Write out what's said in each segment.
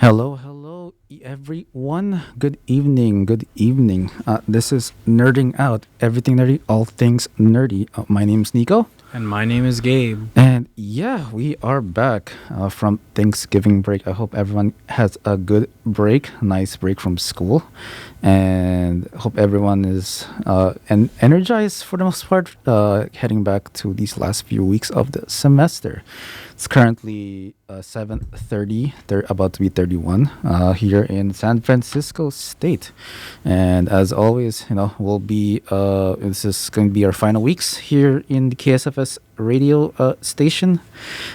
Everyone. Good evening. Good evening. This is Nerding Out, everything nerdy, all things nerdy. My name's Nico. And my name is Gabe. And yeah, we are back from Thanksgiving break. I hope everyone has a good break, nice break from school. And hope everyone is energized for the most part, heading back to these last few weeks of the semester. It's currently 7:30. They're about to be 31 here in San Francisco State, and as always, we'll be. This is going to be our final weeks here in the KSFS radio station,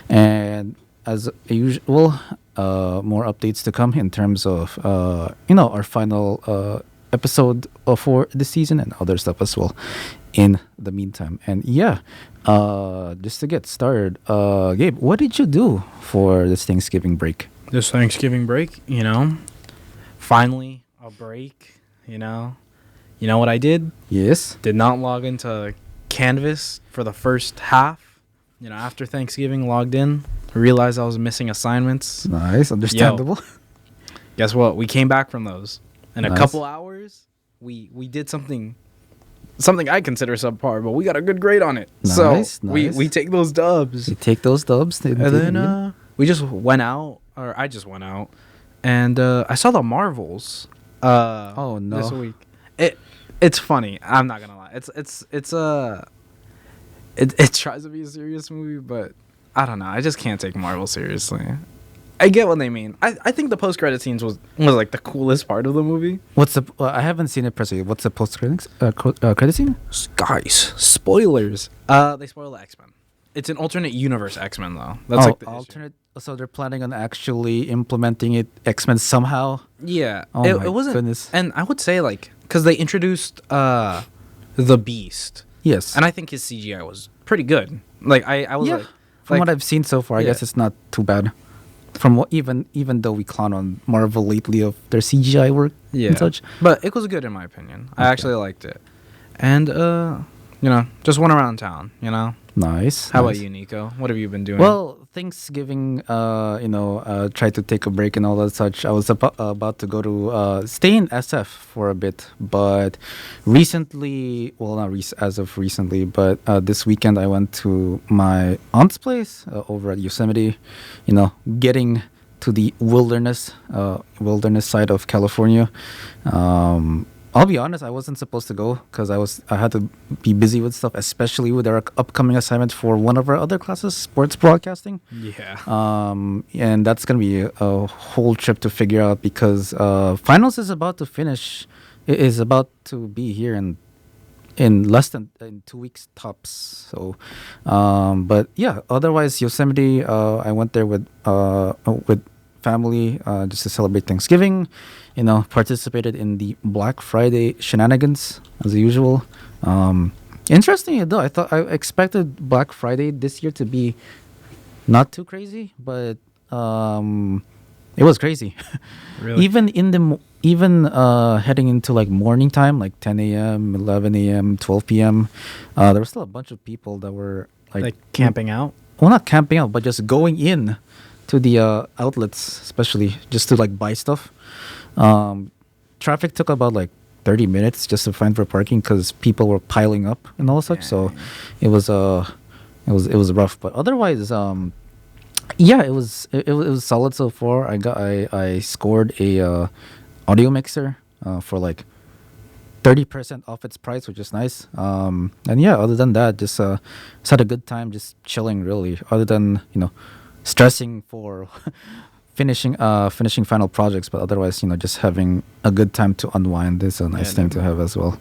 and as usual, more updates to come in terms of our final episode for the season and other stuff as well. In the meantime, and yeah, just to get started, Gabe, what did you do for this Thanksgiving break? This Thanksgiving break, finally a break, You know what I did? Yes. Did not log into Canvas for the first half. After Thanksgiving, logged in, realized I was missing assignments. Nice, understandable. Guess what? We came back from those. In Nice. A couple hours, we did something I consider subpar, but we got a good grade on it. Nice, so nice. we take those dubs. You take those dubs, And then we just went out, or I just went out, and I saw the Marvels. Oh no! This week, it's funny. I'm not gonna lie. It tries to be a serious movie, but I don't know. I just can't take Marvel seriously. I get what they mean. I think the post credit scenes was like the coolest part of the movie. What's the? I haven't seen it personally. What's the post credit scene? Guys, spoilers. They spoil the X-Men. It's an alternate universe X-Men though. That's like the alternate. So they're planning on actually implementing X-Men somehow. Yeah. Oh it my wasn't. goodness. And I would say because they introduced the Beast. Yes. And I think his CGI was pretty good. I was from what I've seen so far, I guess it's not too bad. From what even though we clown on Marvel lately of their CGI work and such, but it was good in my opinion. I actually liked it, and just went around town. Nice. How about you, Nico? What have you been doing? Well, Thanksgiving, tried to take a break and all that such. I was about to go to stay in SF for a bit, but recently, well, not as of recently, but this weekend I went to my aunt's place over at Yosemite. Getting to the wilderness side of California. I'll be honest, I wasn't supposed to go because I had to be busy with stuff, especially with our upcoming assignment for one of our other classes, sports broadcasting. Yeah. And that's gonna be a whole trip to figure out because finals is about to finish. It is about to be here in less than 2 weeks tops. So, but yeah. Otherwise, Yosemite. I went there with family just to celebrate Thanksgiving. Participated in the Black Friday shenanigans as usual. Interesting though, I expected Black Friday this year to be not too crazy, but it was crazy. Really? Even heading into morning time, like 10 a.m., 11 a.m., 12 p.m., there was still a bunch of people that were like camping out. Well, not camping out, but just going in to the outlets, especially just to buy stuff. Traffic took about 30 minutes just to find for parking because people were piling up and all such. So it was rough, but otherwise, it was solid so far. I scored a audio mixer for 30% off its price, which is nice. And yeah, other than that, just had a good time, just chilling really. Other than stressing for finishing final projects, but otherwise, just having a good time to unwind is a nice thing to have as well.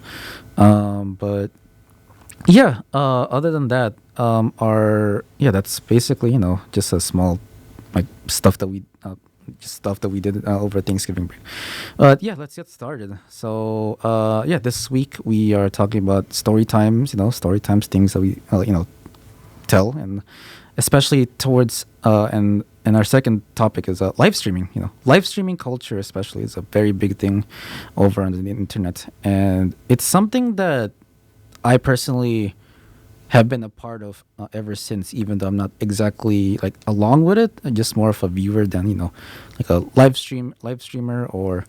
But yeah, other than that, that's basically just a small stuff that we did over Thanksgiving break. But yeah, let's get started. So this week we are talking about story times. Story times, things that we tell, and especially towards and our second topic is live streaming. Live streaming culture especially is a very big thing over on the internet, and it's something that I personally have been a part of ever since. Even though I'm not exactly like along with it, I'm just more of a viewer than like a live streamer or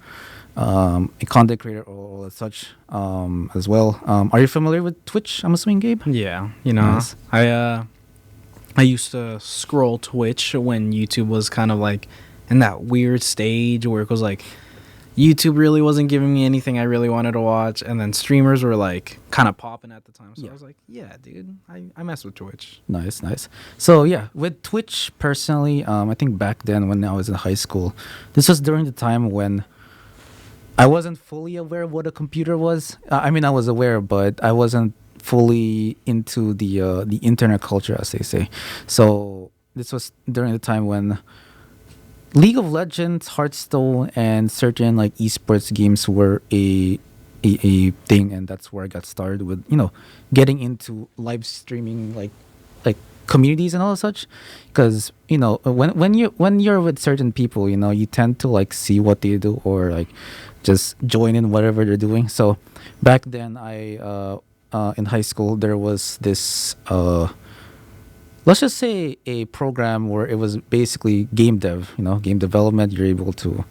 a content creator or such as well. Are you familiar with Twitch? I'm assuming, Gabe. Yeah, Nice. I used to scroll Twitch when YouTube was kind of like in that weird stage where it was like YouTube really wasn't giving me anything I really wanted to watch, and then streamers were like kind of popping at the time. So Yeah. I was like, yeah, dude, I mess with Twitch. Nice, nice. So yeah, with Twitch personally, I think back then when I was in high school, this was during the time when I wasn't fully aware of what a computer was. I mean, I was aware, but I wasn't fully into the internet culture, as they say. So this was during the time when League of Legends, Hearthstone, and certain like esports games were a thing, and that's where I got started with getting into live streaming like communities and all such, because when you're with certain people, you tend to like see what they do or like just join in whatever they're doing. So back then, I in high school there was this let's just say a program where it was basically game dev, game development. You're able to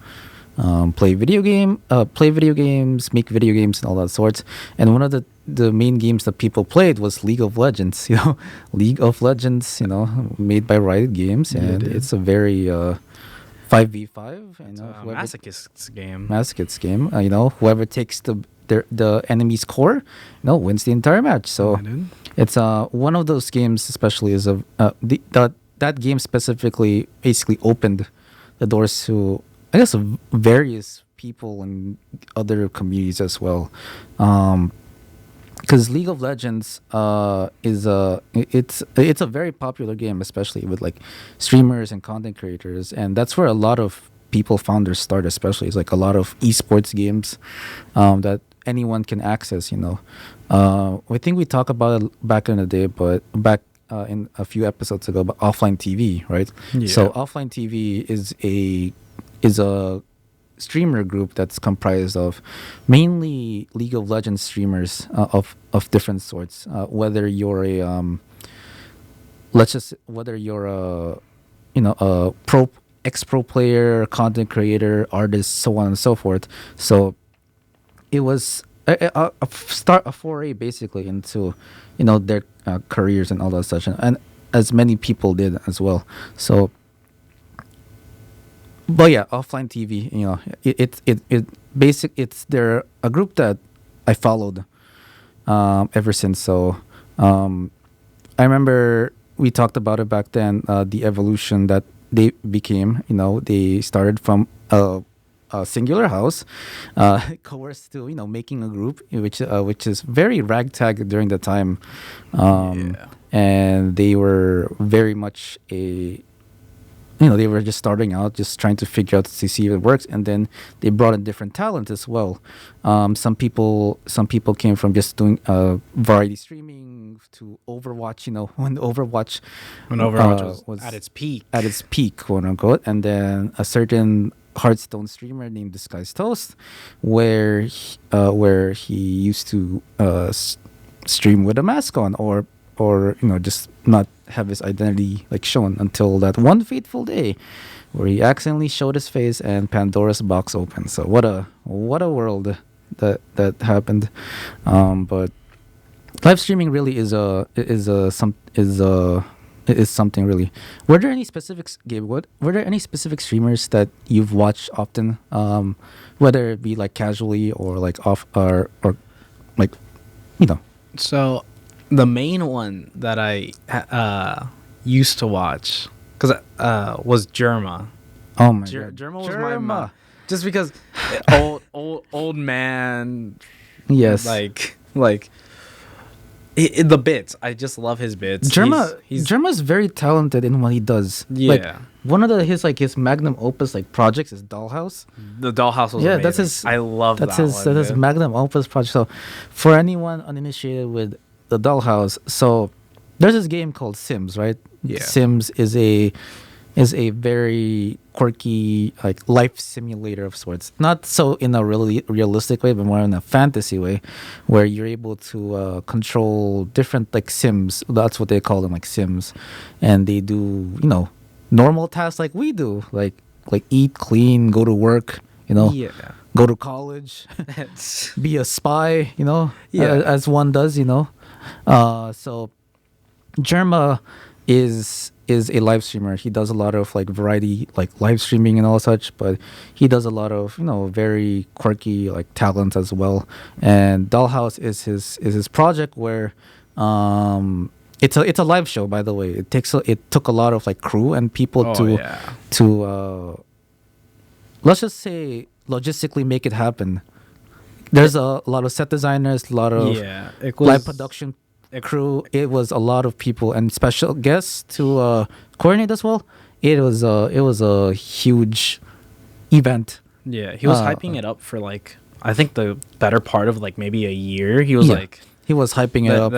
play video games, make video games, and all that sorts. And one of the main games that people played was League of Legends. League of Legends, made by Riot Games, and it's a very 5v5. It's a masochist's game. Masochist game. Whoever takes the enemy's core, wins the entire match. So it's one of those games, especially is that game specifically basically opened the doors to, I guess, various people and other communities as well. Because League of Legends is it's a very popular game, especially with like streamers and content creators, and that's where a lot of people found their start. Especially, it's like a lot of esports games that anyone can access. I think we talked about it back in the day, but back in a few episodes ago, about offline TV, right? Yeah. So offline TV is a streamer group that's comprised of mainly League of Legends streamers of different sorts. Whether you're a pro player, content creator, artist, so on and so forth. So it was a foray basically into their careers and all that such, and as many people did as well. So. But yeah, offline TV, it's they're a group that I followed ever since. So I remember we talked about it back then, the evolution that they became. They started from a singular house, coerced to making a group, which is very ragtag during the time, and they were very much they were just starting out, just trying to figure out to see if it works, and then they brought in different talent as well. Some people came from just doing variety streaming to Overwatch. When Overwatch was at its peak, quote unquote, and then a certain Hearthstone streamer named Disguised Toast, where he used to stream with a mask on, or just not have his identity like shown until that one fateful day where he accidentally showed his face and Pandora's box opened. So what a world that happened. But live streaming really is something really. Were there any specifics, Gabe? Were there any specific streamers that you've watched often, whether it be like casually or like off or like So the main one that I used to watch was Germa. Oh my god, Germa was my just because old man. Yes, like the bits. I just love his bits. Germa's very talented in what he does. Yeah. Like, one of his magnum opus like projects is Dollhouse. The Dollhouse was amazing. That's his. I love that's that his. one, That's his magnum opus project. So, for anyone uninitiated with the Dollhouse, so there's this game called Sims, right? Yeah. Sims is is a very quirky like life simulator of sorts. Not so in a really realistic way, but more in a fantasy way, where you're able to control different like sims. That's what they call them, like sims, and they do normal tasks like we do, like eat, clean, go to work, Yeah. go to college, It's, be a spy, Yeah. as one does, so Germa is a live streamer. He does a lot of like variety, like live streaming and all such, but he does a lot of very quirky like talents as well. And Dollhouse is his project where it's a live show, by the way. It took a lot of like crew and people oh, yeah. to let's just say logistically make it happen. There's a lot of set designers, a lot of Yeah. It was live production crew. It was a lot of people and special guests to coordinate as well. It was a huge event. Yeah, he was Uh, hyping it up for like I think the better part of like maybe a year. He was Yeah. like He was hyping it up,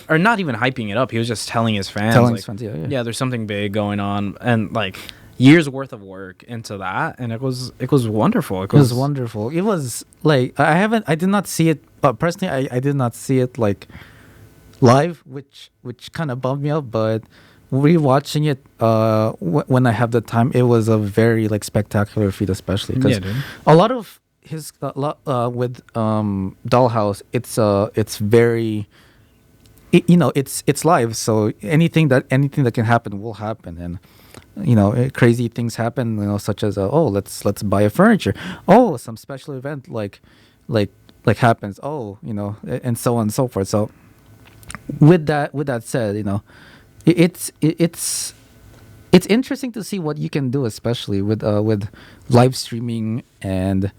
or not even hyping it up. He was just telling his fans, telling like, his friends. Yeah. yeah, there's something big going on, and like years worth of work into that, and it was wonderful. It was wonderful. It was like I did not see it, but personally, I did not see it like live, which kind of bummed me out. But rewatching it when I have the time, it was a very like spectacular feat, especially because Yeah, dude. a lot of his with Dollhouse, it's very it's live, so anything that can happen will happen. And crazy things happen, such as let's buy a furniture, some special event like happens, and so on and so forth. So with that said, it's interesting to see what you can do, especially with live streaming and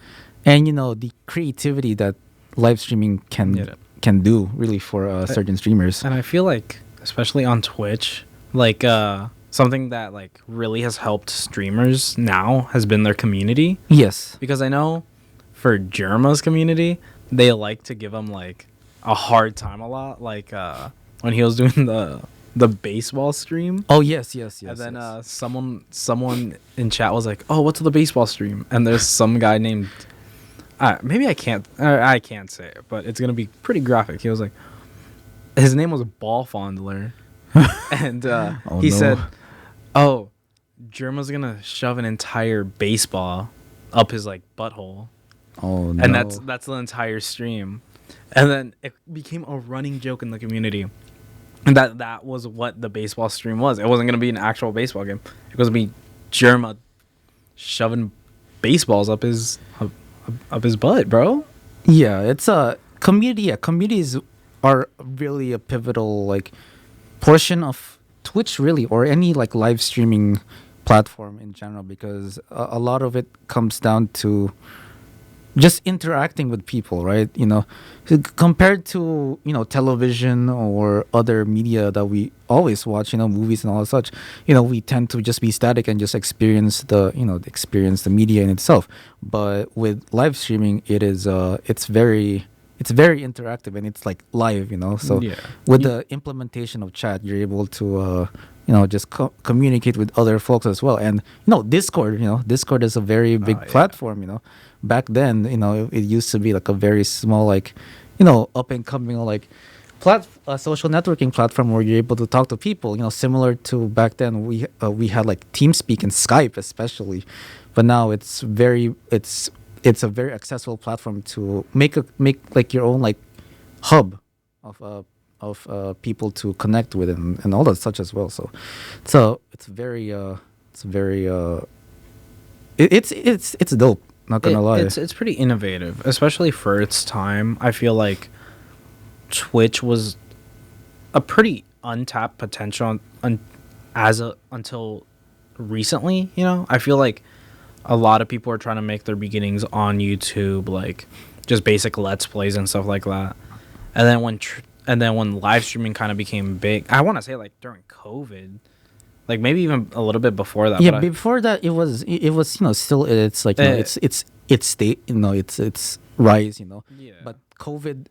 the creativity that live streaming Yeah. can do really for certain streamers. And I feel like, especially on Twitch, like something that like really has helped streamers now has been their community. Yes. Because I know for Germa's community, they like to give him like a hard time a lot. Like when he was doing the baseball stream. Oh yes. And then yes. someone in chat was like, "Oh, what's the baseball stream?" And there's some guy named maybe I can't say it, but it's gonna be pretty graphic. He was like, his name was Ball Fondler, and Oh, he no. said, "Oh, Germa's gonna shove an entire baseball up his like butthole," Oh no. and that's the entire stream. And then it became a running joke in the community. And that was what the baseball stream was. It wasn't gonna be an actual baseball game. It was gonna be Germa shoving baseballs up his butt, bro. Yeah, it's a community. Yeah, communities are really a pivotal like portion of Twitch, really, or any like live streaming platform in general, because a lot of it comes down to just interacting with people, right? Compared to television or other media that we always watch, movies and all that such. We tend to just be static and just experience the media in itself. But with live streaming, it's very interactive and it's like live. So Yeah. with the implementation of chat, you're able to just communicate with other folks as well. And Discord is a very big yeah. platform. Back then, it used to be like a very small, like, up and coming, like, social networking platform where you're able to talk to people. Similar to back then, we had like TeamSpeak and Skype, especially, but now it's a very accessible platform to make like your own like hub of people to connect with and all that such as well. So it's dope. Not gonna lie. It's pretty innovative, especially for its time. I feel like Twitch was a pretty untapped potential until recently. I feel like a lot of people are trying to make their beginnings on YouTube, like just basic Let's Plays and stuff like that. And then when live streaming kind of became big, I want to say like during COVID. Like maybe even a little bit before that. Yeah, but before that it was still it's like it's its state, its rise, Yeah. But COVID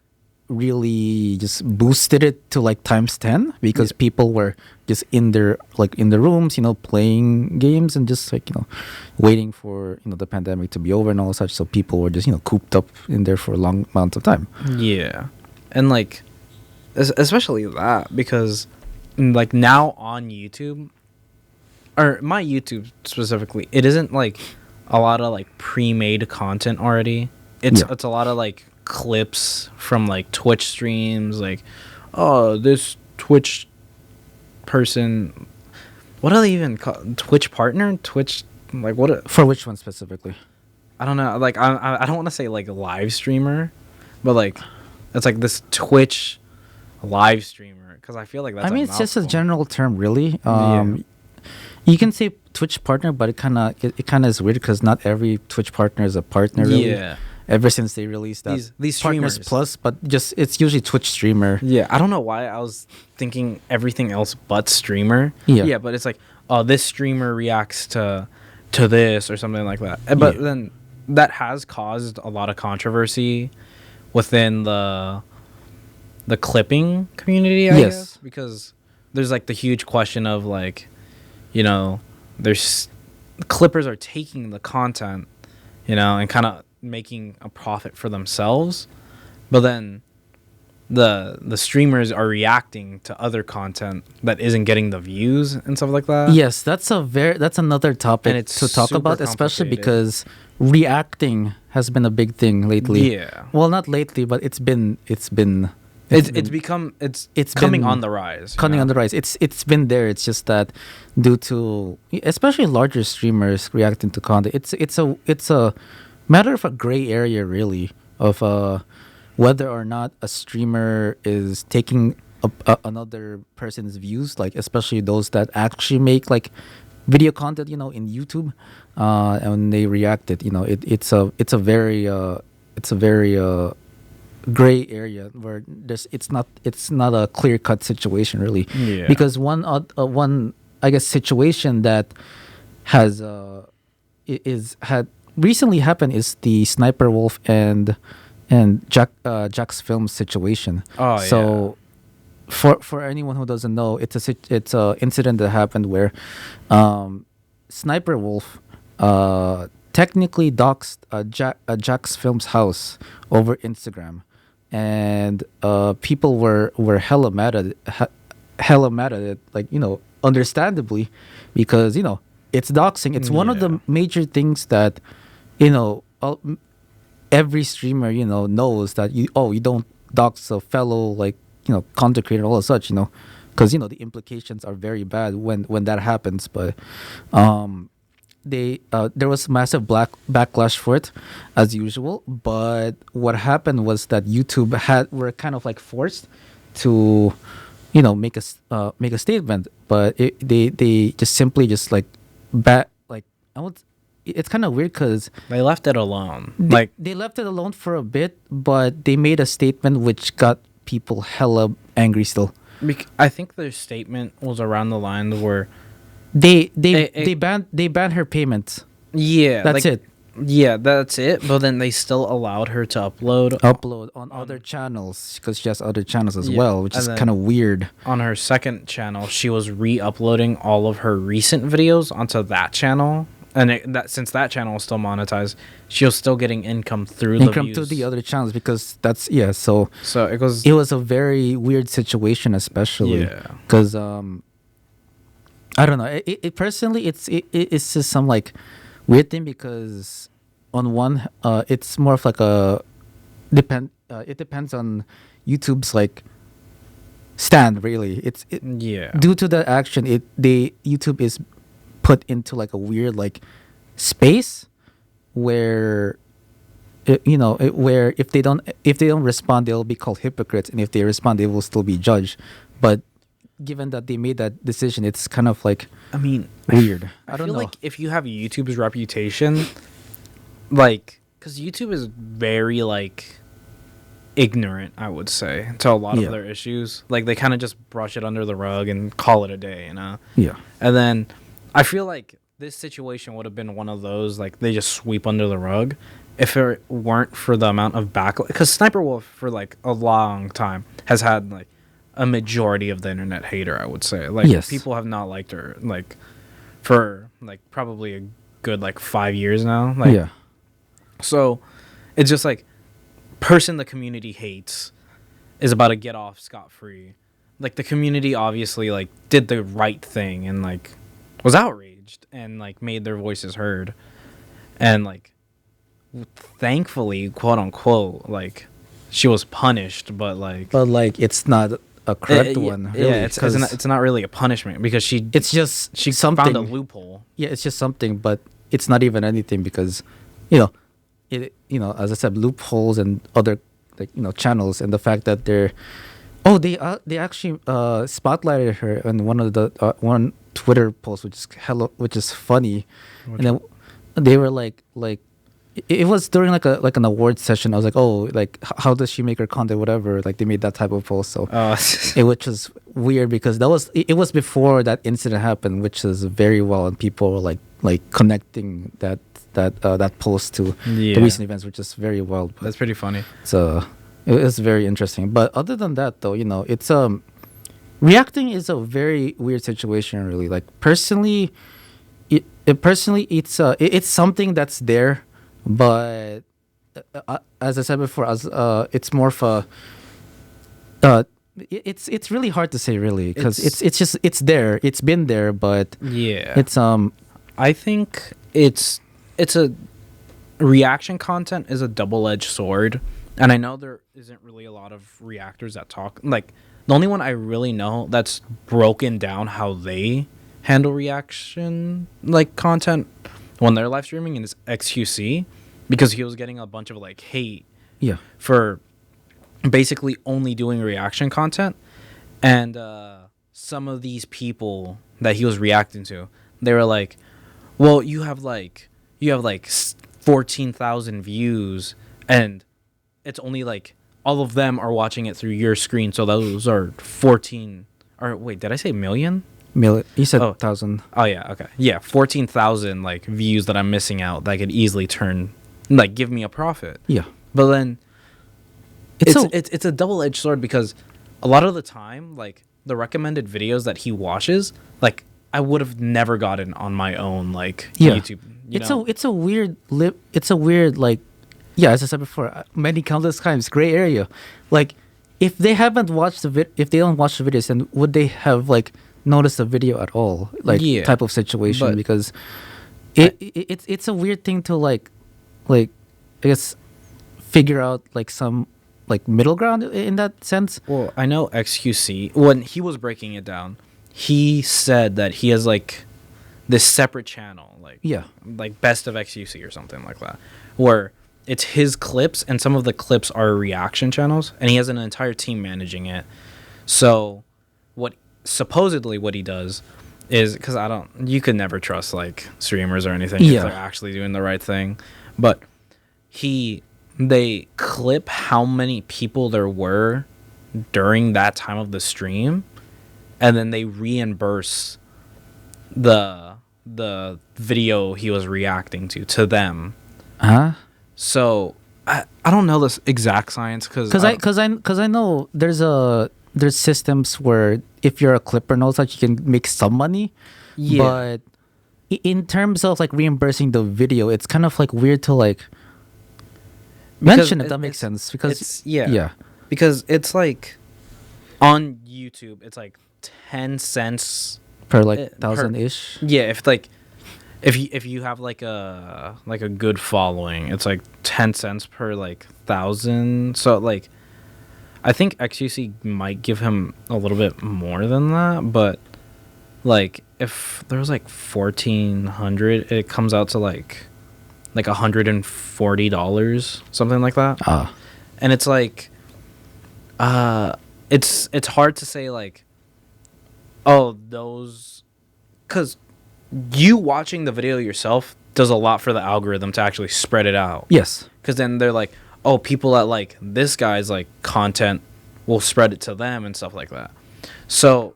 really just boosted it to like times 10 because people were just in their rooms, playing games and just like, waiting for, the pandemic to be over and all such. So people were just, cooped up in there for a long amount of time. Yeah. And like, especially that, because like now on YouTube, or my YouTube specifically, it isn't like a lot of like pre-made content already. It's a lot of like clips from like Twitch streams, like, oh, this Twitch person, what do they even call Twitch partner? Twitch, like, what? For which one specifically? I don't know. Like, I don't want to say like a live streamer, but like, it's like this Twitch live streamer, because I feel like that's. I mean, it's just a general term, really. Yeah. You can say Twitch partner, but it kind of is weird because not every Twitch partner is a partner. Really. Yeah. Ever since they released that, these Partners streamers. Plus, but just it's usually Twitch streamer. Yeah, I don't know why I was thinking everything else but streamer. Yeah. But it's like, oh, this streamer reacts to this or something like that. But then that has caused a lot of controversy within the clipping community, I guess, because there's like the huge question of like, there's clippers are taking the content, and kind of making a profit for themselves, but then the streamers are reacting to other content that isn't getting the views and stuff like that. Yes, that's another topic to talk about, especially because reacting has been a big thing lately. Yeah. Well, not lately, but it's coming on the rise. Coming on the rise. It's been there. It's just that due to especially larger streamers reacting to content, it's a matter of a gray area, really, of whether or not a streamer is taking another person's views, like especially those that actually make like video content, in YouTube, and they react it. It's a very gray area where it's not a clear cut situation, really. Yeah. Because one I guess situation that has had recently happened is the Sniper Wolf and Jack's Film situation. Oh, so for anyone who doesn't know, it's a incident that happened where Sniper Wolf technically doxed Jack's Film's house over Instagram, and people were hella mad at it, like, understandably, because it's doxing. It's one of the major things that every streamer knows, that you don't dox a fellow, like, content creator, all of such, because the implications are very bad when that happens. But there was massive backlash for it, as usual. But what happened was that YouTube were kind of like forced to make a statement, but they just simply just like it's kind of weird because they left it alone. They left it alone for a bit, but they made a statement which got people hella angry still. I think their statement was around the lines where they banned her payments. Yeah, that's it. Yeah, that's it. But then they still allowed her to upload on other channels, because she has other channels as well, which is kind of weird. On her second channel, she was re-uploading all of her recent videos onto that channel. And since that channel was still monetized, she was still getting income through the views. To the other channels, because that's So it was a very weird situation, especially because I don't know. It personally, it's just some like weird thing, because on one, it's more of like it depends on YouTube's like stand, really. Due to the action, YouTube is put into like a weird like space where where if they don't respond, they'll be called hypocrites, and if they respond, they will still be judged. But given that they made that decision, it's kind of like, weird. I don't know. Like if you have YouTube's reputation, like, because YouTube is very like ignorant, I would say, to a lot of their issues. Like they kind of just brush it under the rug and call it a day, Yeah. And then I feel like this situation would have been one of those, like, they just sweep under the rug. if it weren't for the amount of backlash, because Sniper Wolf for like a long time has had like a majority of the internet hater, I would say. Like Yes. people have not liked her like for like probably a good like 5 years now. Like Yeah. so it's just like person the community hates is about to get off scot-free. Like the community obviously like did the right thing and like was outraged and like made their voices heard. And like thankfully, quote unquote, like she was punished, but like But like, it's not a correct one. Really, yeah, it's not really a punishment because it's just she something. found a loophole. Yeah, it's just something, but it's not even anything because, you know, as I said, loopholes and other like channels, and the fact that they actually spotlighted her in one of the one Twitter post, which is funny, and then they were like it was during like an award session. I was like, oh, like how does she make her content, whatever. Like they made that type of post, so which was weird because it was before that incident happened, which is very well, and people were like connecting that post to the recent events, which is very well. That's pretty funny. So it was very interesting. But other than that, though, it's reacting is a very weird situation, really. Like personally, it's something that's there, but as I said before, it's more of a it's really hard to say, really, because it's there, it's been there, but it's I think it's a reaction content is a double-edged sword, and I know there isn't really a lot of reactors that talk like the only one I really know that's broken down how they handle reaction like content when they're live streaming is XQC, because he was getting a bunch of like hate for basically only doing reaction content, and some of these people that he was reacting to, they were like, well, you have like 14,000 views and it's only like all of them are watching it through your screen, so those are 14, or wait, did I say million? You said 1,000. Oh yeah, okay. Yeah, 14,000 like views that I'm missing out that could easily give me a profit. Yeah. But then it's a double-edged sword, because a lot of the time, like the recommended videos that he watches, like I would have never gotten on my own like YouTube. It's a weird like, as I said before, many countless times, gray area. Like if they haven't watched if they don't watch the videos, then would they have like noticed the video at all? Like type of situation, but because it's a weird thing to like I guess figure out like some like middle ground in that sense. Well, I know XQC, when he was breaking it down, he said that he has like this separate channel, like Best of XQC or something like that, where it's his clips and some of the clips are reaction channels, and he has an entire team managing it. So supposedly what he does is, because you could never trust like streamers or anything if they're actually doing the right thing, but they clip how many people there were during that time of the stream, and then they reimburse the video he was reacting to them. So I don't know this exact science, because I know there's systems where if you're a clipper and all such, you can make some money. But in terms of like reimbursing the video, it's kind of like weird to like mention if that makes sense, because because it's like on YouTube it's like 10 cents per like 1,000-ish. If you have like a good following, it's like 10 cents per like 1,000. So like I think XQC might give him a little bit more than that, but like if there was like 1,400, it comes out to like $140, something like that. And it's like it's hard to say like, oh, those, because you watching the video yourself does a lot for the algorithm to actually spread it out. Yes. Because then they're like, oh, people that like this guy's like content will spread it to them and stuff like that. So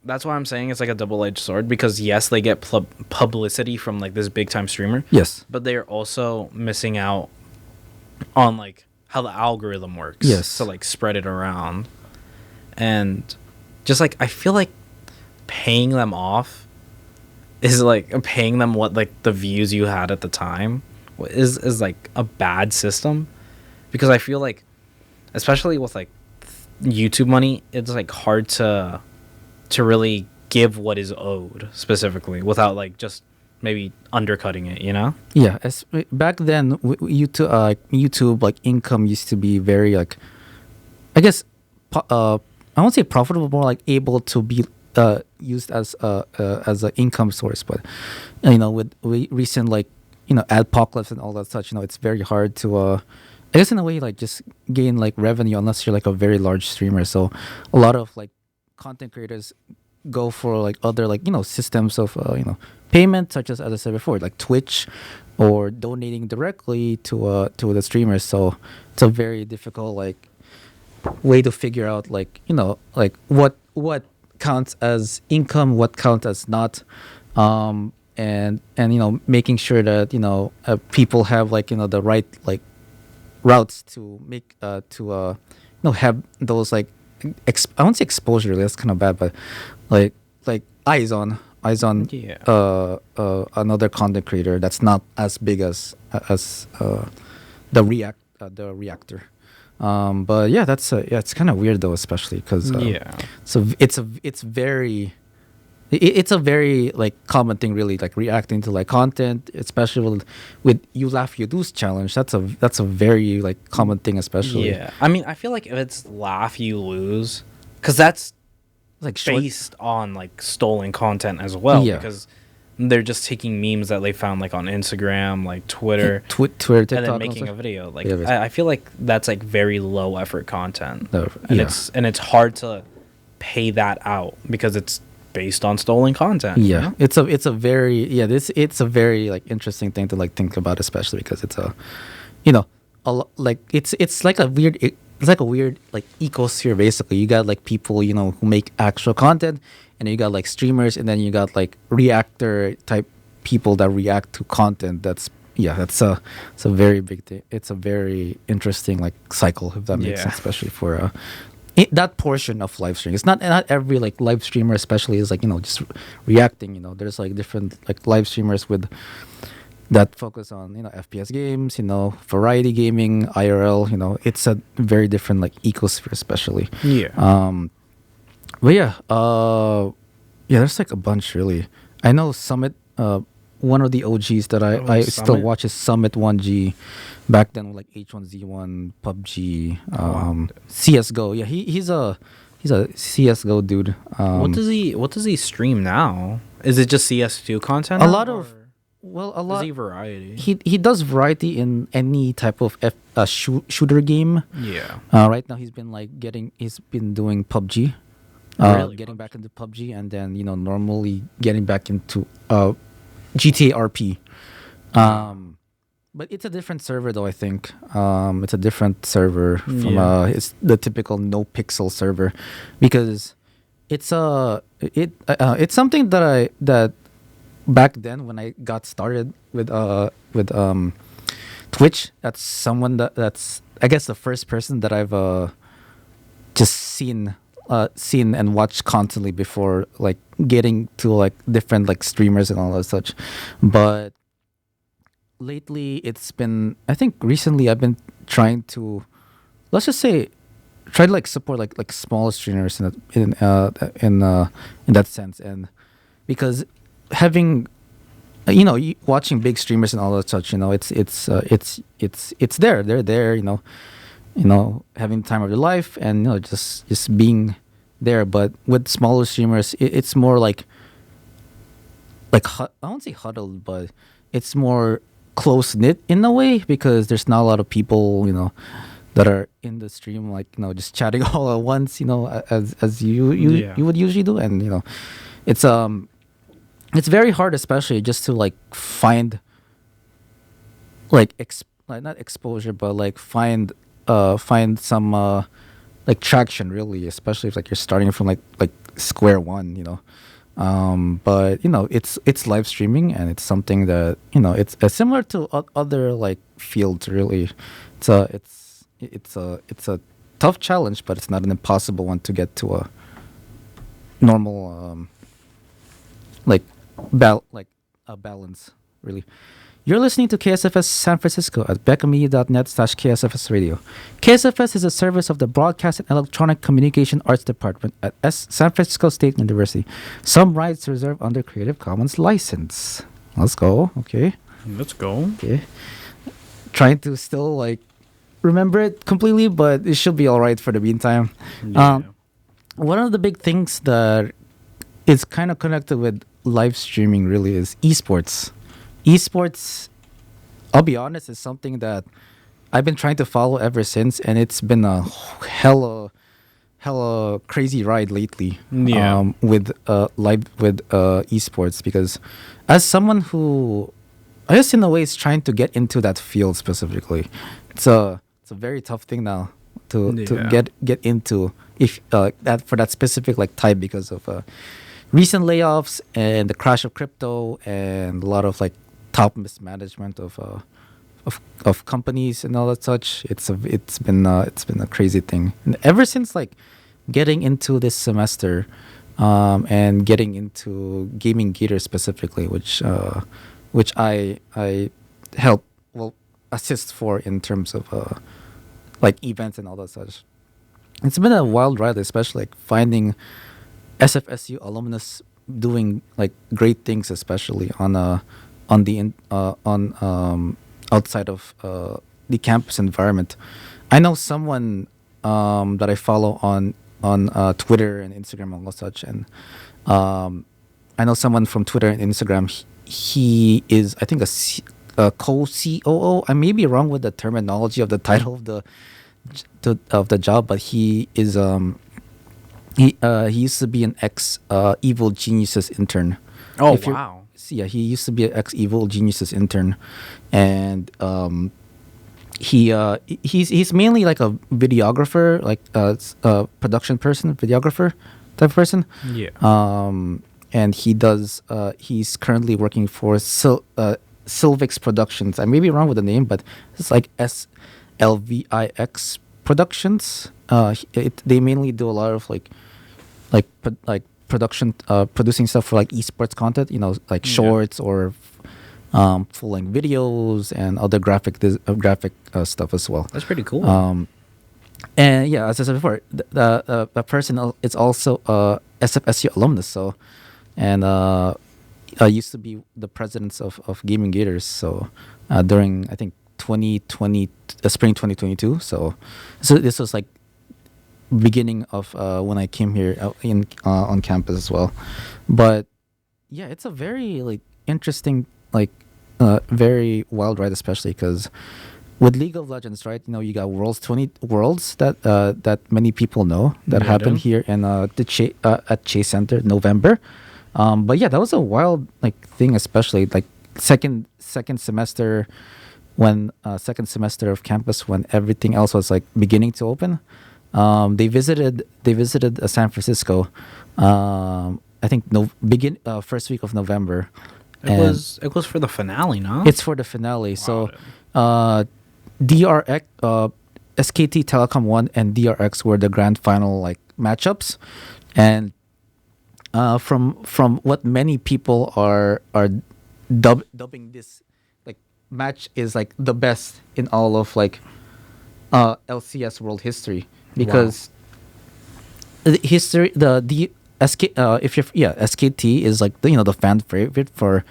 that's why I'm saying it's like a double-edged sword, because yes, they get publicity from like this big time streamer. Yes. But they're also missing out on like how the algorithm works to Yes. like spread it around. And just like I feel like paying them off is like paying them what like the views you had at the time is like a bad system, because I feel like, especially with like YouTube money, it's like hard to really give what is owed specifically without like just maybe undercutting it, you know? Yeah, back then, YouTube like income used to be very like, I guess, I won't say profitable, more like able to be used as an income source. But with recent like adpocalypse and all that such, it's very hard to I guess in a way like just gain like revenue unless you're like a very large streamer. So a lot of like content creators go for like other like systems of payment, such as I said before, like Twitch or donating directly to the streamers. So it's a very difficult like way to figure out like like what counts as income, what counts as not, and making sure that people have like the right like routes to make have those like I won't say exposure, that's kind of bad, but like eyes on Yeah. another content creator that's not as big as the reactor. But yeah, yeah, it's kind of weird though, especially because Yeah. so it's a very like common thing, really, like reacting to like content, especially with you laugh you lose challenge. That's a very like common thing, especially Yeah. I mean, I feel like if it's laugh you lose, because that's like short. based on like stolen content as well, Yeah. because they're just taking memes that they found like on Instagram, like Twitter, Twitter, and TikTok, then and making a stuff. video. Like Yeah, I feel like that's like very low effort content, no, and yeah. it's hard to pay that out because it's based on stolen content. you Yeah, know? it's a very it's a very like interesting thing to like think about, especially because it's a you know like it's like a weird it's like a weird like ecosphere. Basically, you got like people who make actual content, and then you got like streamers, and then you got like reactor type people that react to content. It's a very big thing. It's a very interesting like cycle, if that makes Yeah. sense, especially for that portion of live streaming. It's not every like live streamer especially is like just reacting. There's like different like live streamers with that focus on FPS games, variety gaming, IRL. It's a very different like ecosphere, especially. Yeah. But yeah, there's like a bunch, really. I know Summit. One of the OGs that I still Summit? watch is Summit 1G. Back then, like H1Z1, PUBG, Wow. CS:GO. Yeah, he's a CS:GO dude. What does he stream now? Is it just CS2 content? A now, lot of or well, a is lot. he variety? He does variety in any type of shooter game. Yeah. Right now he's been doing PUBG, Really? getting back into PUBG, and then normally getting back into GTA RP. But it's a different server though. I think it's a different server from Yeah. it's the typical no pixel server, because it's something that back then when I got started with Twitch, that's someone that's I guess the first person that I've just seen and watched constantly before like getting to like different like streamers and all that such. But lately I think recently I've been trying to, let's just say, try to like support like small streamers in that sense. And because having watching big streamers and all that such, it's there, they're there, having the time of their life, and just being there. But with smaller streamers, it's more like I won't say huddled, but it's more close knit in a way, because there's not a lot of people that are in the stream, like just chatting all at once, as Yeah. you would usually do. And it's very hard, especially just to like find like like not exposure, but like find some like traction, really, especially if like you're starting from like square one. But it's live streaming, and it's something that it's similar to other like fields, really, it's a tough challenge, but it's not an impossible one to get to a normal like like a balance, really. You're listening to KSFS San Francisco at beccamedia.net/KSFS Radio. KSFS is a service of the Broadcast and Electronic Communication Arts Department at San Francisco State University. Some rights reserved under Creative Commons license. Let's go. Okay. Let's go. Okay. Trying to still like remember it completely, but it should be all right for the meantime. Yeah. One of the big things that is kind of connected with live streaming really is esports. Esports, I'll be honest, is something that I've been trying to follow ever since, and it's been a hella crazy ride lately. Yeah. With esports, because as someone who, I guess in a way, is trying to get into that field specifically, it's a very tough thing now to get into, if that for that specific like type, because of recent layoffs and the crash of crypto and a lot of like top mismanagement of companies and all that such. It's been a crazy thing, and ever since like getting into this semester, and getting into Gaming Gator specifically, which I help, well, assist for in terms of like events and all that such. It's been a wild ride, especially like finding SFSU alumnus doing like great things, especially on outside of the campus environment. I know someone that I follow on Twitter and Instagram and all such, and I know someone from Twitter and Instagram. He is, I think, a co-COO. I may be wrong with the terminology of the title of the job, but he is he used to be an ex Evil Geniuses intern. Oh, wow. Yeah, he used to be an ex Evil Geniuses intern, and he's mainly like a videographer, like a production person, videographer type of person. Yeah. And he does. He's currently working for Sylvix Productions. I may be wrong with the name, but it's like SLVIX Productions. They mainly do a lot of like production, producing stuff for like esports content. You know, like shorts or full length videos and other graphic stuff as well. That's pretty cool. And yeah, as I said before, the person is also a SFSU alumnus. So, and I used to be the president of Gaming Gators. So during, I think, 2020, spring 2022. So this was like beginning of when I came here on campus as well. But yeah, it's a very like interesting, like very wild ride, especially because with League of Legends, right? You know, you got Worlds that many people know that happened here in at Chase Center November. But yeah, that was a wild like thing, especially like second semester of campus, when everything else was like beginning to open. They visited San Francisco. I think first week of November. It was for the finale, no? It's for the finale. Wow. So DRX, SKT Telecom 1 and DRX were the grand final like matchups, and from what many people are dubbing this like match is like the best in all of like LCS world history, because the history the SK SKT is like the fan favorite for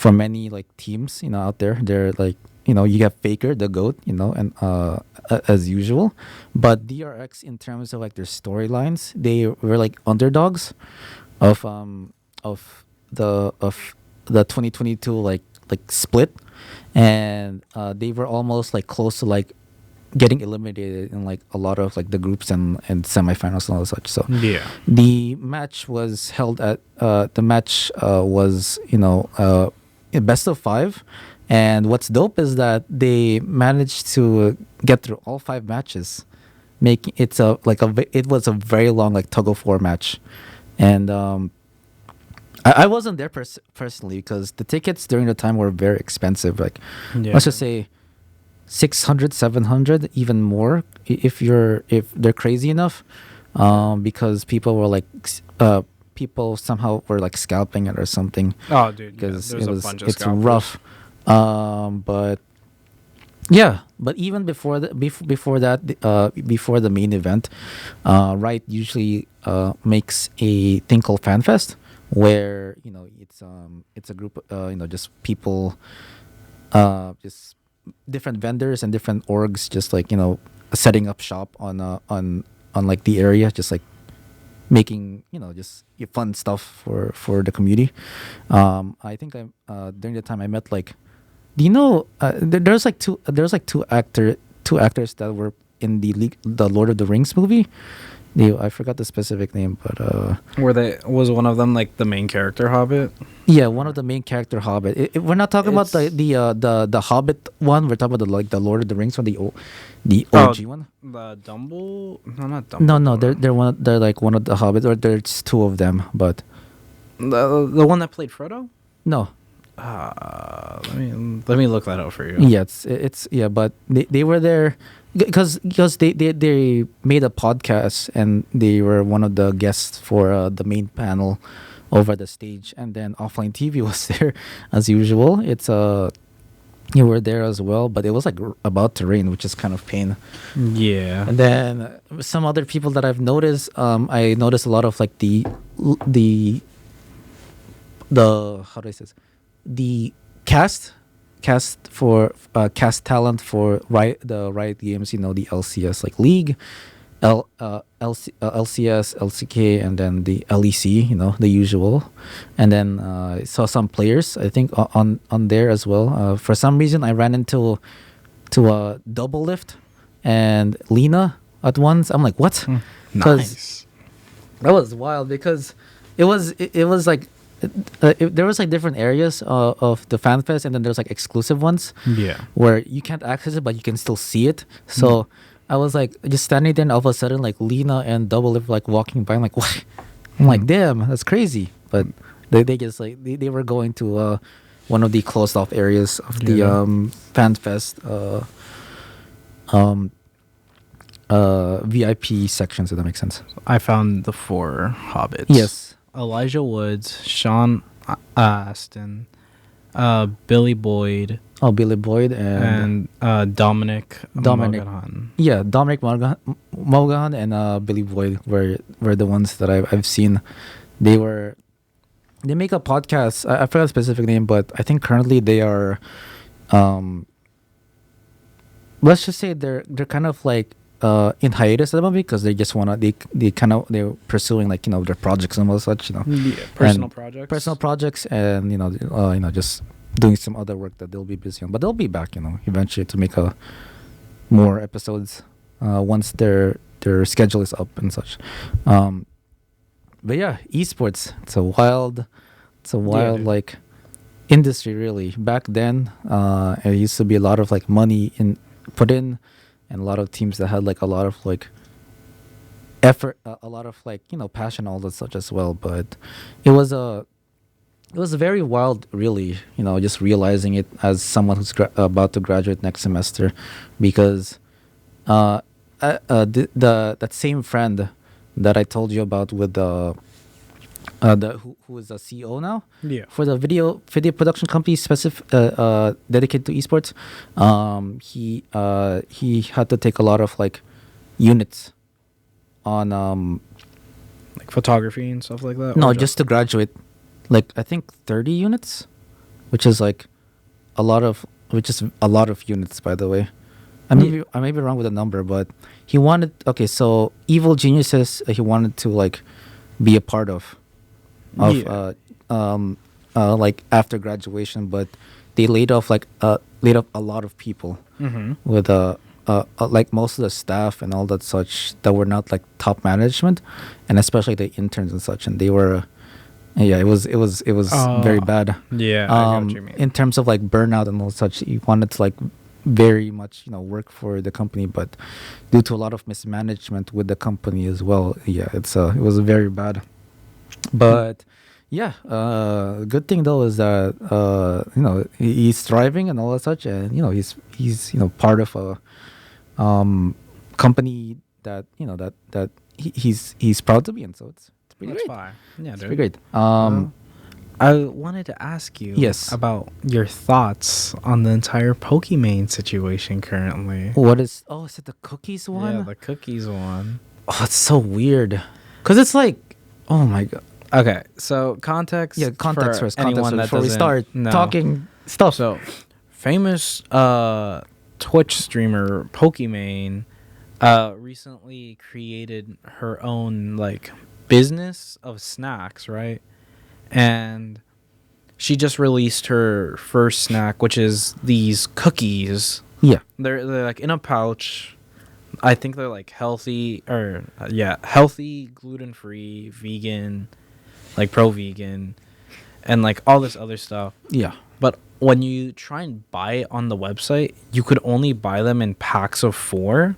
many like teams out there. They're like, you have Faker, the GOAT, and as usual. But DRX, in terms of like their storylines, they were like underdogs of the 2022 like split, and they were almost like close to like getting eliminated in like a lot of like the groups and semifinals and all such. So yeah, the match was held at was a best of 5. And what's dope is that they managed to get through all 5 matches, making it it was a very long like tug of war match. And I wasn't there personally, because the tickets during the time were very expensive. Like let's just say 600, 700, even more if they're crazy enough, because people were like people somehow were like scalping it or something, Oh, dude, yeah. because There's a bunch of it's scalpers. rough. But yeah, but even before before that, before the main event, Riot usually makes a thing called FanFest, where it's a group, just people, just different vendors and different orgs, just like setting up shop on like the area, just like making just fun stuff for the community. I think I during the time I met like, do you know, there's like two actors that were in the Lord of the Rings movie. I forgot the specific name, but Was one of them like the main character Hobbit? yeah, one of the main character Hobbit. We're not talking about It's the Hobbit one. We're talking about the Lord of the Rings one, the oh, OG one. the Dumble. No, not No, Dumbledore. they're like one of the Hobbits, or there's two of them, but The one that played Frodo. no. Let me look that up for you. Yeah, it's yeah, but they were there because they made a podcast, and they were one of the guests for the main panel over the stage, and then Offline TV was there as usual. It's you were there as well, but it was like about to rain, which is kind of pain. Yeah. And then some other people that I've noticed, I noticed a lot of like the how do I say this? The cast for cast talent for the Riot games, the LCS like League, LCS, LCK, and then the LEC, the usual. And then I saw some players, I think, on there as well. For some reason, I ran into Double Lift and Lena at once. I'm like, what? Nice. That was wild, because it was like there was like different areas of the fan fest, and then there's like exclusive ones Yeah. where you can't access it, but you can still see it. So I was like just standing there, and all of a sudden like Lena and Double Lip like walking by. I'm like, what? I'm like, damn, that's crazy. But they just like they were going to one of the closed off areas of the Yeah. fan fest VIP sections, if that makes sense. I found the 4 hobbits. Yes. Elijah Woods, Sean Astin, Billy Boyd, Oh, Billy Boyd and Dominic Dominic. Mogahan. Yeah, Dominic Mogan and Billy Boyd were the ones that I've seen. They make a podcast. I forgot the specific name, but I think currently they are. Let's just say they're kind of like in hiatus at the moment, because they just wanna they're pursuing like their projects and all such, Yeah, personal And projects. personal projects, and just doing some other work that they'll be busy on, but they'll be back eventually to make more episodes once their schedule is up and such. But yeah, esports, it's a wild dude. like industry really. Back then it used to be a lot of like money put in, and a lot of teams that had like a lot of like effort, a lot of like passion, all that such as well. But it was very wild, really. Just realizing it as someone who's about to graduate next semester, because that same friend that I told you about with the who is a CEO now Yeah. for the video production company specific dedicated to esports. He had to take a lot of like units on Like photography and stuff like that. no, or just to graduate, like I think 30 units, which is like which is a lot of units, by the way. I may be wrong with the number, but he wanted, okay, so Evil Geniuses, he wanted to like be a part of Yeah. like after graduation, but they laid off a lot of people Mm-hmm. with like most of the staff and all that such that were not like top management, and especially the interns and such, and they were yeah, it was very bad. Yeah, I know what you mean. In terms of like burnout and all such. He wanted to like very much work for the company, but due to a lot of mismanagement with the company as well, yeah, it was very bad. But Yeah. Good thing though is that he's thriving and all that such, and he's part of a company that he's proud to be in. So it's pretty That's great. fine. Yeah, It's dude. pretty great. I wanted to ask you Yes. about your thoughts on the entire Pokimane situation currently. What is? Oh, is it the cookies one? Yeah, the cookies one. Oh, it's so weird. Cause it's like, oh my god. Okay, so context. Yeah, context for first. Context anyone first that before we doesn't start know. talking stuff. So, famous Twitch streamer Pokimane recently created her own like business of snacks, right? And she just released her first snack, which is these cookies. Yeah. They're like in a pouch. I think they're like healthy healthy, gluten-free, vegan, like pro-vegan, and like all this other stuff. Yeah. But when you try and buy it on the website, you could only buy them in packs of 4,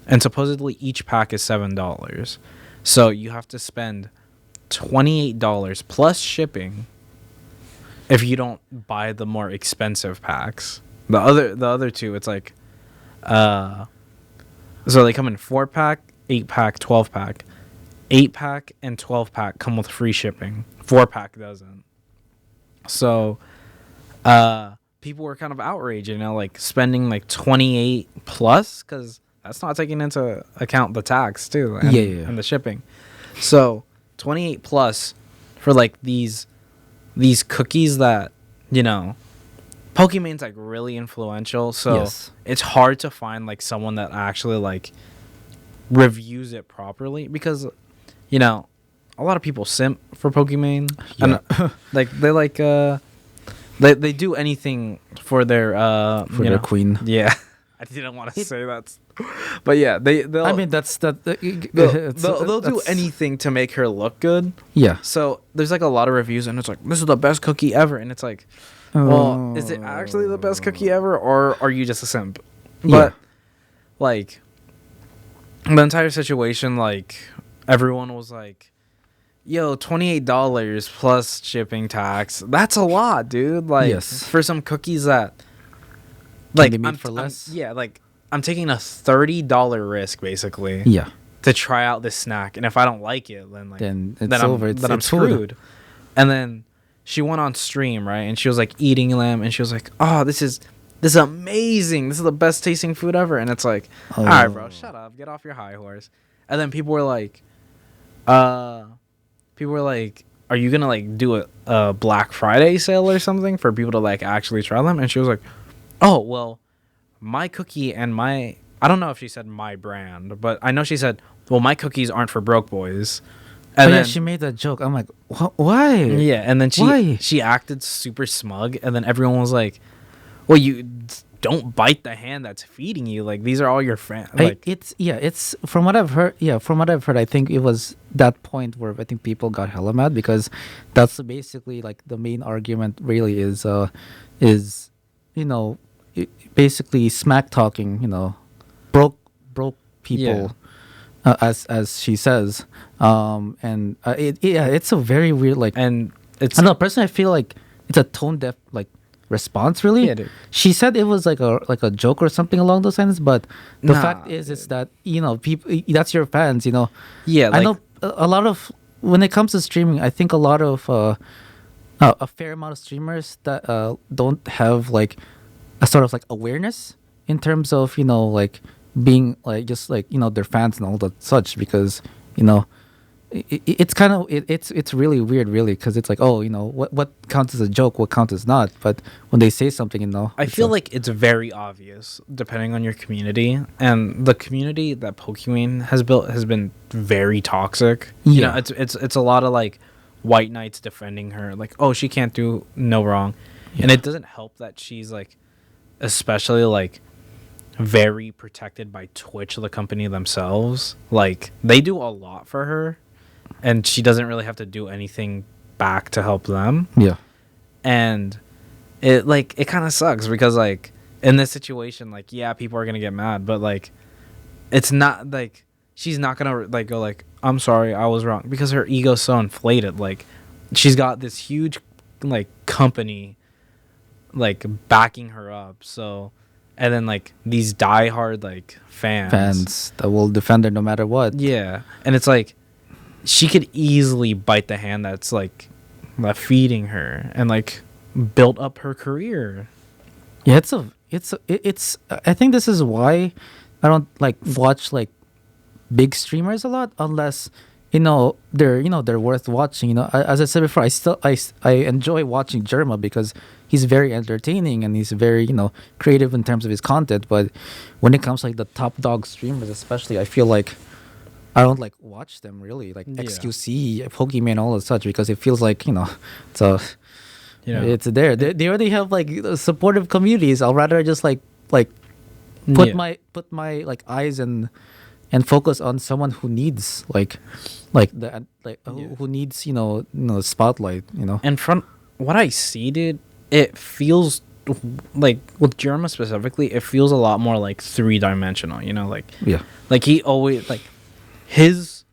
and supposedly each pack is $7. So you have to spend $28 plus shipping if you don't buy the more expensive packs. The other two, it's like so they come in 4-pack, 8-pack, 12-pack. 8-pack and 12-pack come with free shipping. 4-pack doesn't. So people were kind of outraged, like spending like 28 plus, because that's not taking into account the tax too, and, and the shipping. So 28 plus for like these cookies that Pokimane's like really influential, so it's hard to find like someone that actually like reviews it properly, because a lot of people simp for Pokimane. Yeah. And, like they do anything for their their queen. Yeah. I didn't want to say that, but yeah, they'll. I mean, they'll do anything to make her look good. Yeah. So there's like a lot of reviews, and it's like, this is the best cookie ever, and it's like, well, is it actually the best cookie ever, or are you just a simp? But like the entire situation, like everyone was like, yo, $28 plus shipping tax. That's a lot, dude. Like for some cookies that like can be made for less. Like I'm taking a $30 risk basically. Yeah. To try out this snack, and if I don't like it, then like then it's over. Then I'm screwed. Food. And then she went on stream, right? And she was like eating them, and she was like, "Oh, this is amazing. This is the best tasting food ever." And it's like, all right, bro, shut up, get off your high horse. And then people were like, "Are you gonna like do a Black Friday sale or something for people to like actually try them?" And she was like, "Oh, well, my cookie and my." I don't know if she said my brand, but I know she said, well, my cookies aren't for broke boys. And then she made that joke. I'm like, why? Yeah, and then she acted super smug, and then everyone was like, well, you don't bite the hand that's feeding you. Like, these are all your friends. Like, it's from what I've heard. Yeah, from what I've heard, I think it was that point where I think people got hella mad, because that's basically like the main argument. Really is basically smack talking. Broke people, as she says, and it's a very weird and it's. I don't know. Personally, I feel like it's a tone deaf like response. Really, yeah, dude. She said it was like a joke or something along those lines, but the fact is, it's that people, that's your fans. Yeah, I know a lot of, when it comes to streaming, I think a lot of a fair amount of streamers that don't have like a sort of like awareness in terms of like being like just like their fans and all that such, because it's kind of it's really weird, really, because it's like, oh, what counts as a joke, what counts as not. But when they say something, I feel like it's very obvious depending on your community, and the community that Pokimane has built has been very toxic. It's a lot of like white knights defending her, like, oh, she can't do no wrong. And it doesn't help that she's like especially like very protected by Twitch, the company themselves. Like, they do a lot for her, and she doesn't really have to do anything back to help them. Yeah. And it kind of sucks, because like in this situation, like, yeah, people are gonna get mad, but like it's not like she's not gonna like go like, I'm sorry, I was wrong, because her ego's so inflated. Like, she's got this huge like company like backing her up. So, and then like these diehard like Fans that will defend her no matter what. Yeah, and it's like she could easily bite the hand that's like feeding her and like built up her career. Yeah, it's. I think this is why I don't like watch like big streamers a lot unless they're worth watching. As I said before, I enjoy watching Jerma because he's very entertaining and he's very creative in terms of his content. But when it comes like the top dog streamers, especially, I feel like I don't like watch them really, like Yeah. XQC, Pokemon, all of such, because it feels like it's a it's there. They already have like supportive communities. I'll rather just like put Yeah. my like eyes and focus on someone who needs who needs spotlight. And from what I see, dude, it feels like with Jerma specifically, it feels a lot more like 3-dimensional. Yeah. Like he always like his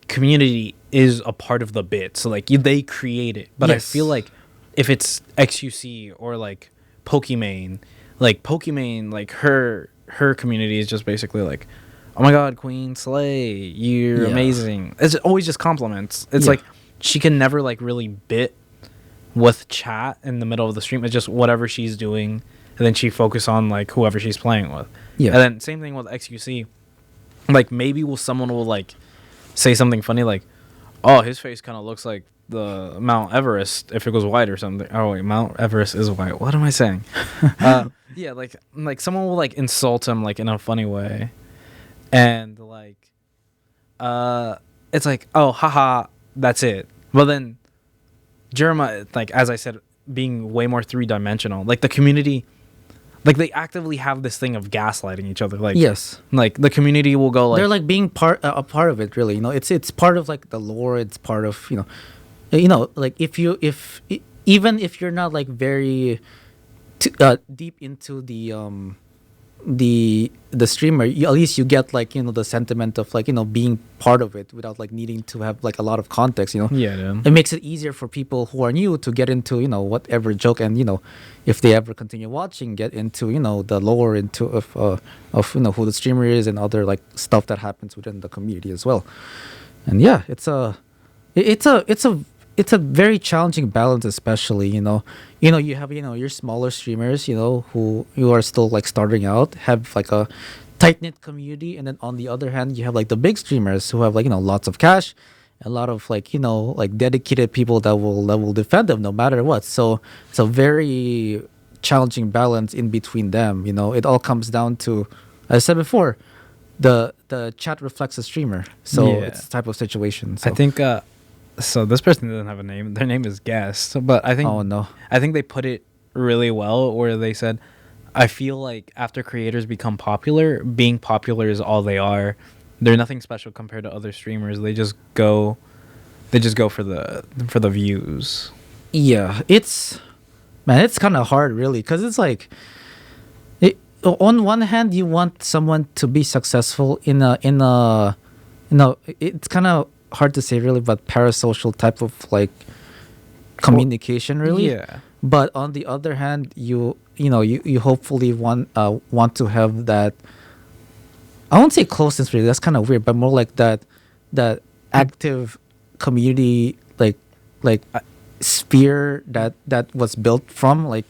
community is a part of the bit, so like they create it. But Yes. I feel like if it's XUC or like Pokimane, like her community is just basically like, oh my god, Queen Slay, you're Yeah. amazing. It's always just compliments. It's Yeah. like she can never like really bit with chat in the middle of the stream. It's just whatever she's doing, and then she focus on like whoever she's playing with. Yeah. And then same thing with XQC. Like maybe someone will like say something funny like, oh, his face kind of looks like the Mount Everest if it goes white or something. Oh wait, Mount Everest is white. What am I saying? Yeah, like someone will like insult him like in a funny way, and like, it's like, oh, haha, that's it. Well then, Jerma, like as I said, being way more 3-dimensional, like the community, like they actively have this thing of gaslighting each other. Like Yes. like the community will go like, They're like being a part of it, really. It's part of like the lore. It's part of like even if you're not like very deep into the streamer, at least you get like the sentiment of like being part of it without like needing to have like a lot of context. yeah, dude. It makes it easier for people who are new to get into whatever joke, and if they ever continue watching, get into the lore into of who the streamer is and other like stuff that happens within the community as well. And yeah, it's a very challenging balance, especially you have your smaller streamers who are still like starting out, have like a tight knit community, and then on the other hand you have like the big streamers who have like lots of cash, a lot of like like dedicated people that will defend them no matter what. So it's a very challenging balance in between them. It all comes down to, as I said before, the chat reflects the streamer, so Yeah. it's a type of situation. So. I think so this person doesn't have a name. Their name is Guest, but I think Oh no. I think they put it really well where they said, I feel like after creators become popular, being popular is all they are. They're nothing special compared to other streamers. They just go for the views. Yeah, it's kind of hard, really, because it's like, on one hand, you want someone to be successful in a it's kind of hard to say, really, but parasocial type of like communication, really. Yeah. But on the other hand, you hopefully want to have that. I won't say closeness, really. That's kind of weird, but more like that active community, like sphere that was built from like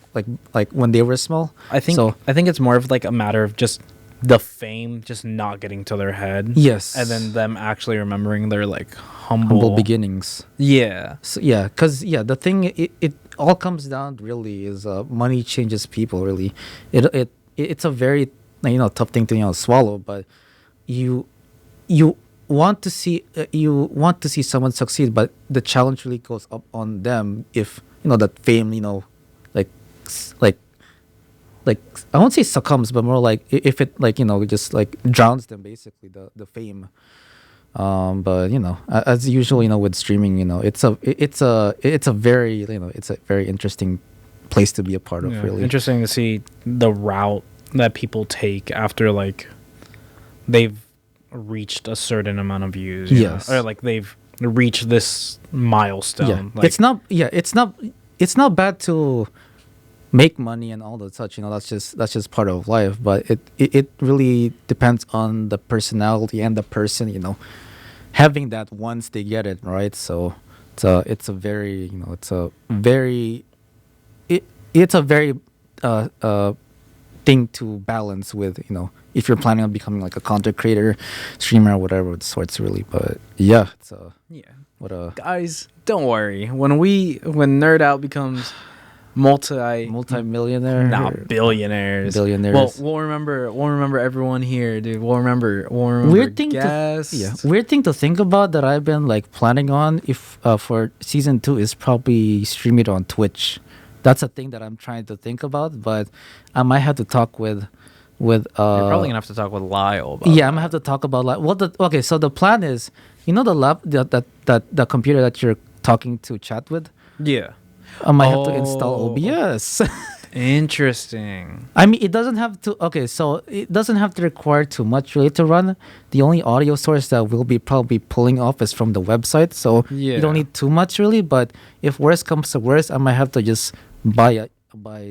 when they were small. I think it's more of like a matter of just the fame just not getting to their head. Yes. And then them actually remembering their like humble beginnings. Yeah. So, yeah, because the thing, it all comes down really is money changes people, really. It's a very tough thing to swallow, but you want to see someone succeed, but the challenge really goes up on them if that fame like like I won't say succumbs, but more like if it like just like drowns them, basically, the fame. But as usual, with streaming, it's a very it's a very interesting place to be a part of. Yeah, really interesting to see the route that people take after like they've reached a certain amount of views. Yes. Or like they've reach this milestone. Yeah, Like, it's not. Yeah, it's not bad to make money and all that such. That's just part of life. But it really depends on the personality and the person. Having that once they get it right. So it's a very it's a very thing to balance with, if you're planning on becoming like a content creator, streamer, or whatever of the sorts, really. But yeah, it's a yeah. what a Guys, don't worry. When Nerd Out becomes multi-millionaire, not billionaires. billionaires. We'll remember everyone here, dude. We'll remember Weird thing guests. weird thing to think about that I've been like planning on if for season 2 is probably stream it on Twitch. That's a thing that I'm trying to think about, but I might have to talk with You're probably gonna have to talk with Lyle about I'm gonna have to talk about like okay, so the plan is, the computer that you're talking to chat with, Yeah. I might have to install OBS. Interesting. I mean, it doesn't have to. Okay, so it doesn't have to require too much really to run. The only audio source that we'll be probably pulling off is from the website, so you don't need too much really. But if worst comes to worst, I might have to just buy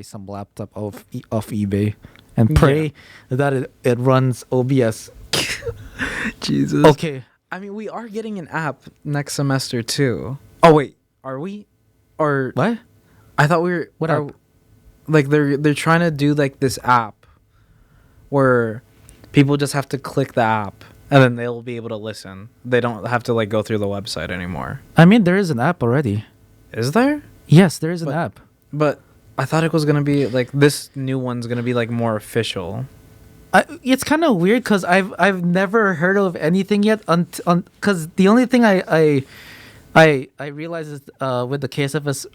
some laptop off eBay and pray that it runs OBS. Jesus. Okay. I mean, we are getting an app next semester too. Oh wait, are we? Or What? I thought we were. What app? Like they're trying to do like this app where people just have to click the app and then they'll be able to listen. They don't have to like go through the website anymore. I mean, there is an app already. Is there? Yes, there is an app. But I thought it was gonna be like this new one's gonna be like more official. It's kind of weird because I've never heard of anything yet. Because the only thing I realize is with the KSFS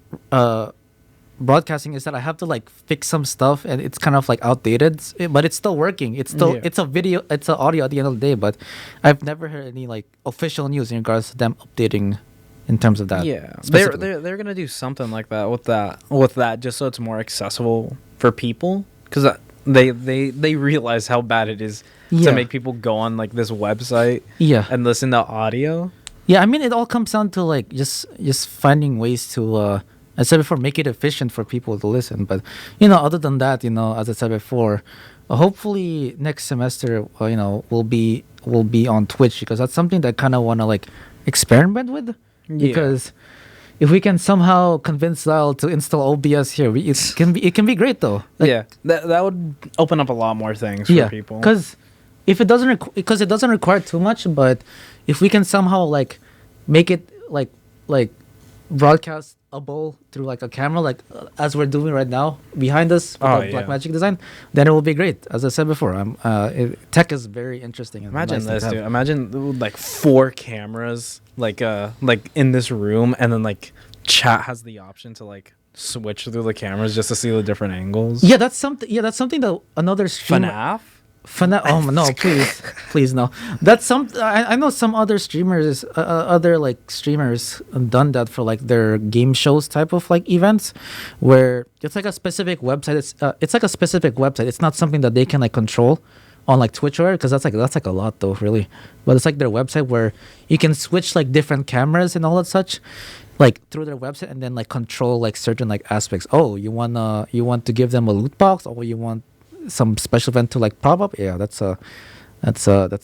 broadcasting is that I have to like fix some stuff and it's kind of like outdated, but it's still working. It's still it's a video, it's an audio at the end of the day. But I've never heard any like official news in regards to them updating in terms of that. Yeah, they're gonna do something like that with that just so it's more accessible for people because they realize how bad it is to make people go on like this website and listen to audio. Yeah, I mean, it all comes down to like just finding ways to, I said before, make it efficient for people to listen. But other than that, as I said before, hopefully next semester, we'll be on Twitch because that's something that I kind of want to like experiment with. Because if we can somehow convince Lyle to install OBS here, it can be great though. Like, that would open up a lot more things for people. Because if it doesn't it doesn't require too much, but if we can somehow like make it like broadcastable through like a camera, like as we're doing right now behind us with the Blackmagic design, then it will be great. As I said before, tech is very interesting. Imagine this, dude. Imagine like 4 cameras like in this room, and then like chat has the option to like switch through the cameras just to see the different angles. Yeah, that's something that another streamer. FNAF. Oh no! Please no. That's I know some other streamers, other like streamers done that for like their game shows type of like events, where it's like a specific website. It's like a specific website. It's not something that they can like control on like Twitch or because that's like a lot though, really. But it's like their website where you can switch like different cameras and all that such, like through their website, and then like control like certain like aspects. Oh, you want to give them a loot box, or you want some special event to like pop up. Yeah, that's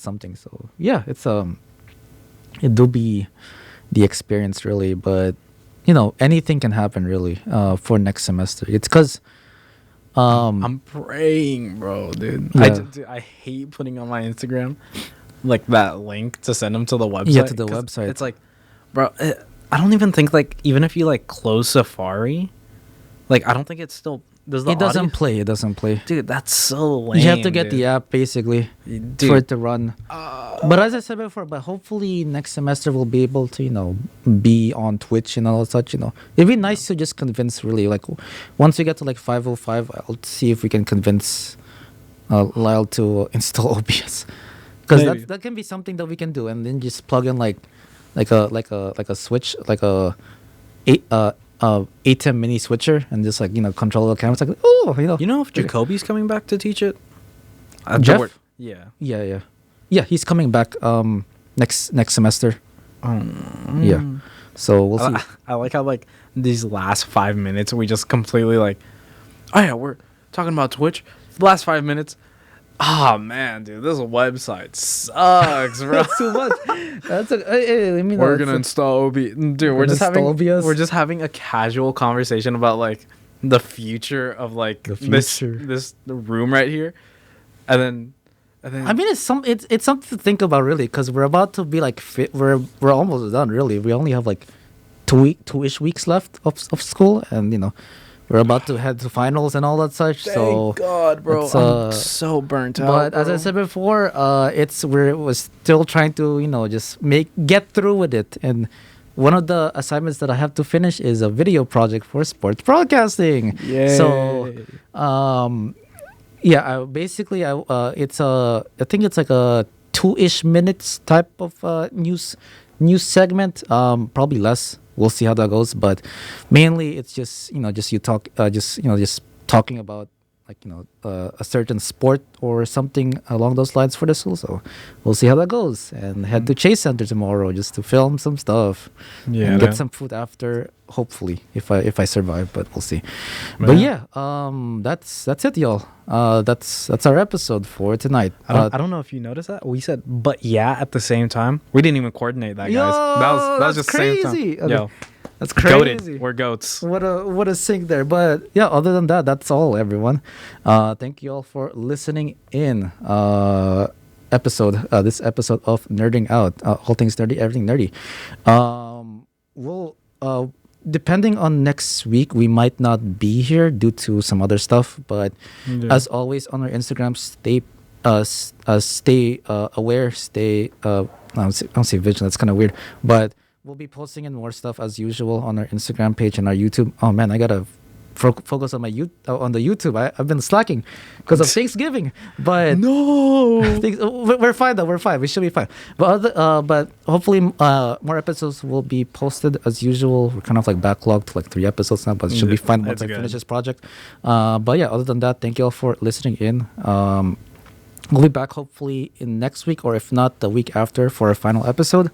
something. So yeah, it do be the experience really, but anything can happen really for next semester. It's because I'm praying, bro, dude. I hate putting on my Instagram like that link to send them to the website. Yeah, to the website. It's like, bro, I don't even think like even if you like close Safari, like I don't think it's still. It doesn't play. Dude, that's so lame. You have to get the app basically for it to run. But as I said before, hopefully next semester we'll be able to, be on Twitch and all such, It'd be nice to just convince really, like, once we get to like 505, I'll see if we can convince Lyle to install OBS. Because that can be something that we can do, and then just plug in like a switch, like a ATEM mini switcher, and just like control the camera. It's like if Jacoby's coming back to teach it. Jeff? Yeah, he's coming back next semester. Yeah. So we'll see. I like how like these last 5 minutes we just completely like, oh yeah, we're talking about Twitch. The last 5 minutes. Oh man, dude, this website sucks, bro. That's too much. That's I mean, We're gonna install OB. Dude, we're just having a casual conversation about like the future of like this room right here, and then I mean, it's something to think about, really, because we're about to be like we're almost done, really. We only have like 2-ish weeks left of school, and we're about to head to finals and all that such. Thank God, bro. I'm so burnt out. But bro. as I said before, we're still trying to just get through with it. And one of the assignments that I have to finish is a video project for sports broadcasting. Yay. So, yeah, I think it's like a 2-ish minutes type of news segment. Probably less. We'll see how that goes, but mainly it's just just talking about like a certain sport or something along those lines for the school. So we'll see how that goes, and head to Chase Center tomorrow just to film some stuff. Yeah, and get some food after, hopefully, if I survive, but we'll see. Man. But yeah, that's it, y'all. That's our episode for tonight. I don't know if you noticed that we said "but yeah" at the same time. We didn't even coordinate that, guys. That was just crazy. The same time. Yo, that's crazy. Goated. We're goats. What a sync there. But yeah, other than that, that's all, everyone. Thank you all for listening in. This episode of Nerding Out, all things nerdy, everything nerdy. We'll depending on next week, we might not be here due to some other stuff. But as always, on our Instagram, stay aware, stay. I don't say vigilant. That's kind of weird, but we'll be posting in more stuff as usual on our Instagram page and our YouTube. Oh man, I gotta focus on on the YouTube. I've been slacking because of Thanksgiving, but no, we're fine though. We're fine. We should be fine. But hopefully more episodes will be posted as usual. We're kind of like backlogged to like 3 episodes now, but it should be fine once I finish this project. But yeah, other than that, thank you all for listening in. We'll be back hopefully in next week, or if not, the week after, for our final episode.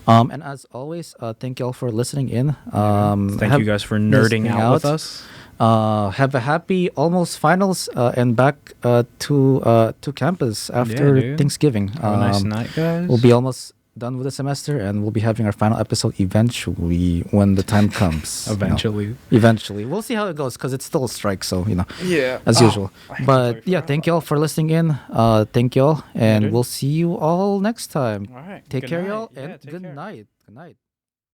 And as always, thank you all for listening in. Thank you guys for nerding out with us. Have a happy almost finals and back to campus after Thanksgiving. Have a nice night, guys. We'll be almost done with the semester, and we'll be having our final episode eventually when the time comes. Eventually. We'll see how it goes, because it's still a strike, so as usual. But yeah, thank you all for listening in. Thank you all, and we'll see you all next time. All right. Take care, y'all, and good night. Good night.